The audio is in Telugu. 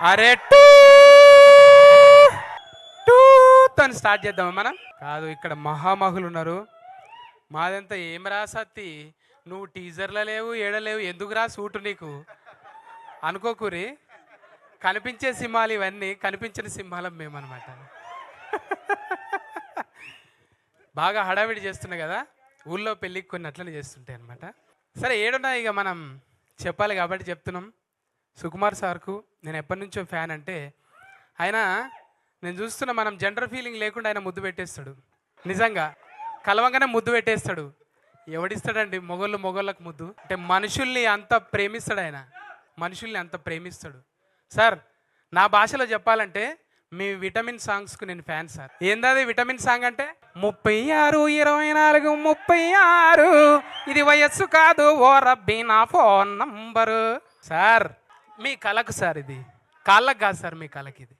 అరే టూ టూ తను స్టార్ట్ చేద్దామా మనం? కాదు, ఇక్కడ మహామహులు ఉన్నారు. మాదంతా ఏం రా సత్తి, నువ్వు టీజర్లో లేవు, ఏడలేవు, ఎందుకురా సూటు నీకు అనుకోకూరి. కనిపించే సింహాలు ఇవన్నీ, కనిపించిన సింహాలం మేమన్నమాట. బాగా హడావిడి చేస్తున్నాయి కదా, ఊళ్ళో పెళ్ళికి కొన్ని అట్లనే చేస్తుంటాయి అనమాట. సరే, ఏడున్నా ఇక మనం చెప్పాలి కాబట్టి చెప్తున్నాం. సుకుమార్ సార్కు నేను ఎప్పటి నుంచో ఫ్యాన్. అంటే ఆయన, నేను చూస్తున్నా, మనం జెండర్ ఫీలింగ్ లేకుండా ఆయన ముద్దు పెట్టేస్తాడు. నిజంగా కలవంగానే ముద్దు పెట్టేస్తాడు. ఎవడిస్తాడండి మొగోళ్ళకు ముద్దు? అంటే మనుషుల్ని అంత ప్రేమిస్తాడు ఆయన, మనుషుల్ని అంత ప్రేమిస్తాడు. సార్, నా భాషలో చెప్పాలంటే మీ విటమిన్ సాంగ్స్కు నేను ఫ్యాన్ సార్. ఏందది విటమిన్ సాంగ్ అంటే? 36 24 36 ఇది వయస్సు కాదు ఓ రబ్బీ నా ఫోన్ నంబరు. సార్, మీ కళకు సార్ ఇది, కాళ్ళకు కాదు సార్, మీ కళకి ఇది.